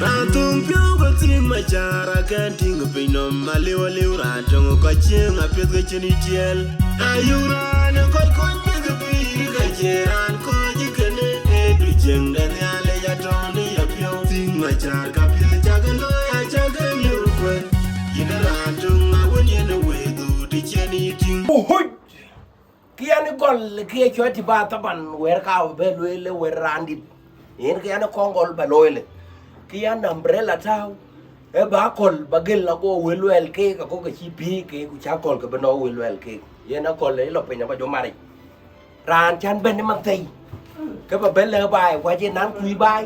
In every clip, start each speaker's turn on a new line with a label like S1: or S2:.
S1: Rantung piu ko ting machara kan ting pino maliwa liu rantong ko ching apet ko chini tiel ayura ne ko me ko pi ka jeran ko jikene e du jeng dan ale ya toni ya piu ting machar ka pi jagalo ya jagan liu ko ina rantung ma woni ne we du di chini ting
S2: Uhuj kiani gol kiye choti ba taban wer ka be loele wer randit yen kiani kongol ba loele kiani umbrella taw e ba kol bagel la go welwel ke ka ko chi pi ke ku cha kol ka beno welwel ke yen kol le lo pe nya ba jo mari ran chan ben man tei ke ba ben le bai wa je nan kui bai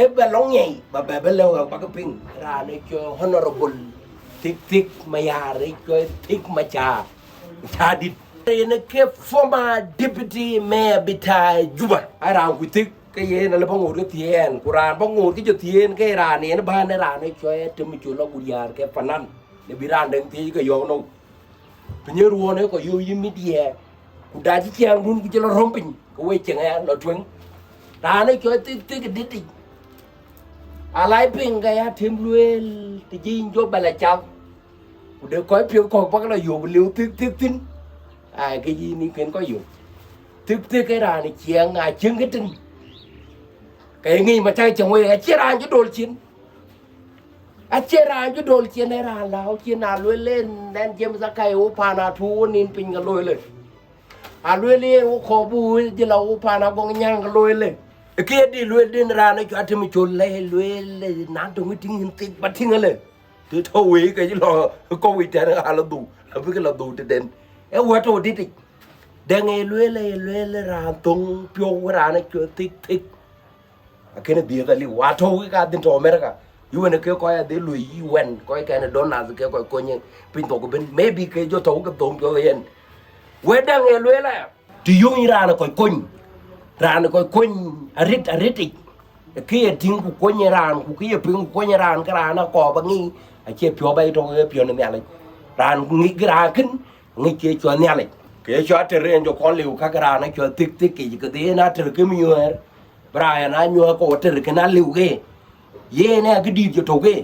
S2: e ba long nhei ba be le ba ka ping ran e cho honorable tik tik mayare ko tik macha chadit ene ke former deputy mayor bitai juba ara ku tik ke ye na le bangu ke tien kuran bangu ki jo tien ke ra ne ba ne ra ne cho e tem chu lo guriar ke panan ne biran den ti ke yo no pinye ruo ne ko yo yimi die ku da ji chiang run ku jo rompin ko we chen ya lo twin ra ne cho tik tik dit alai ping ga ya tim luel ti jin jo bala chao để coi phiếu còn bắt là dùng liều tiếc tin cái gì ní kiến có dùng tiếc cái ra này chiang chứng cái tin cái nghi mà trai chồng ấy chia ra cho đồ chiến chia ra cho đồ chiến này ra lao chiến nào lôi lên đen chém ra cây ô pa na thu nín pin cái lôi lên lôi lên ô khó bùi chứ là ô pa na bong nhang cái lôi lên kia đi lôi lên ra này cho anh mình chôn lấy lôi lên nán tụi mình tiếng hình tích bắt tiếng lên tôi thôi cái lo có vị trí là đủ với cái là đủ để đến em qua tôi đi đang nghe lưỡi ra tung piêu ra này chưa thích cái này bia cái li qua thôi cái đến chỗ America you này cái coi để lùi UN coi cái này Donald cái coi như pin tổ của bên maybe cái cho thấu cái tôm cho yên quên đang nghe lưỡi là thì dùng ra là coi arit kia tiếng của coi như ra của kia pin của coi như ra cái ra nó cò bằng nghi chia phiếu bay trong cái phiếu này này ran nghĩ cái ra kín nghĩ kia cho này này cái cho trẻ em cho con liều các ra nó cho tích cái đấy nó trở cái miêu này Brian nó nhua có trở cái nó liều cái ye này cái đi cho thầu cái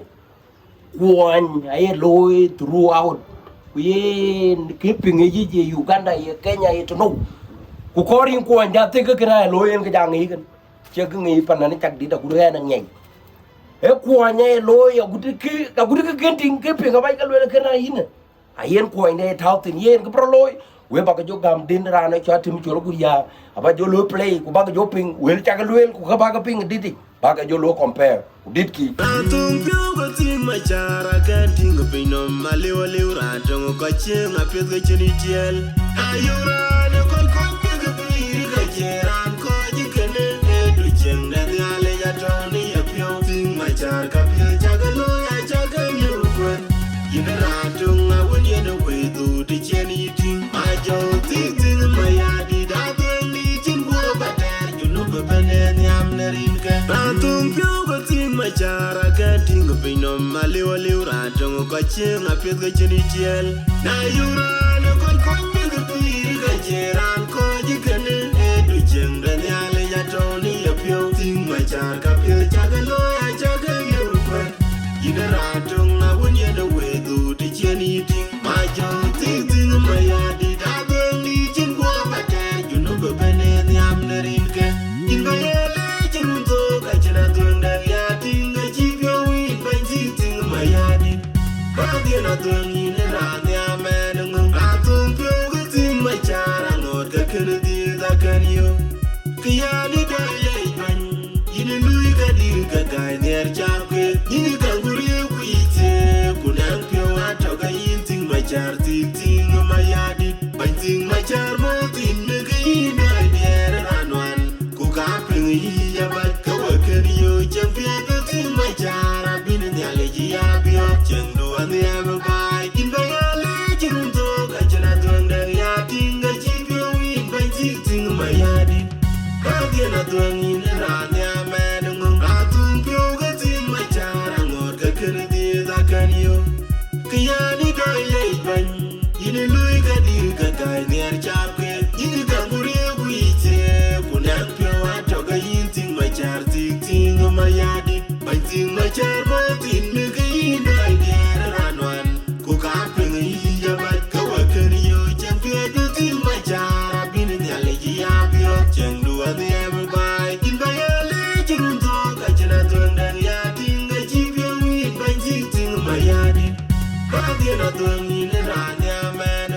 S2: quan ấy lôi throughout ye cái pin cái gì Uganda Kenya ấy cho nó của có riêng quan gia tích cái này lôi em cái dạng nghĩ cái chứ cái nghĩ phần này chắc đi đâu cũng nghe đang nhảy e kwa nye lo ya gudi ke ting ke pe ngabai ka lo ke na yin ayen kwa ne thau tin yen ke pro lo we ba ka jo gam din ra na cha tim chulo guria aba jo lo play ku ba ka jo ping we cha ka lo ku ka ba ka ping diti ba ka jo lo compare ku dit ki
S1: Rantung piu ko ting machara kan ting pino maliwa liu rantong ko ching apet ko chini tiel ayura ne ko me ko pi ka jeran ko jikene e du jeng na ale ya toni ya piu ting machar ka pi jagalo ya jagan liu ko ina rantung ma woni ne we du di chini ting ma jo ting mayadi da ni tin go bater you no go benen yam nerin ka rantung piu ko ting machara kan ting pino maliwa liu rantong ko ching apet ko chini tiel na yura ne ko me ko pi ka jeran ko jikene e du jeng dan ale ya toni ya piu ting machar ka pi jagalo ya jagan liu ko ina rantung ma woni ne we du di chini ting ma jo ting mayadi da ni tin go bater you no go benen yam nerin ka inga yele chirunto ka china tunda ya ting ga jipyo wi ban ting mayadi ba dia na tuni ne ra ne amen ngum atung pyo ga ting machara ngot ka ken di da kan yo kiyani da ye ban yin lui ga dir ka ga ner cha ke yin ka guri ku ite kunan pyo ato ga yin ting machar ting mayadi ban ting machar mo tin ne ga yin da der ranwan ku ka pin yi ya ba ka wa ken yo chem pya ga ting machara bin ne ale ji ya pyo chen do an ya ba kin ba ya le jirun to ga chana don da ya ting ga ji pyo wi ban ting mayadi ba dia na don ni ra ne amen ngum atung pyo ga ting machara ngor ga ken di da kan yo kiyani da le ban yin lui ga dir ga ga ner cha ke yin ga guri ku ite kunan pyo ato ga yin ting machar ting mayadi Bánh tình mà chả bó tin nữ cái đại đẻ ran hoàn Cô cá phương ý ya bạch câu ở cơn yêu chẳng phía đưa tin mà chả Bin nhà lệ gì ya biểu chẳng đùa thì em bài Tin bài ya lệ chẳng thô cả chân à tuần đàn ya tin ngay chi phiêu nguyện bánh tình mà ya đi Bác tiên à tuần nhìn lên ra nhà mẹ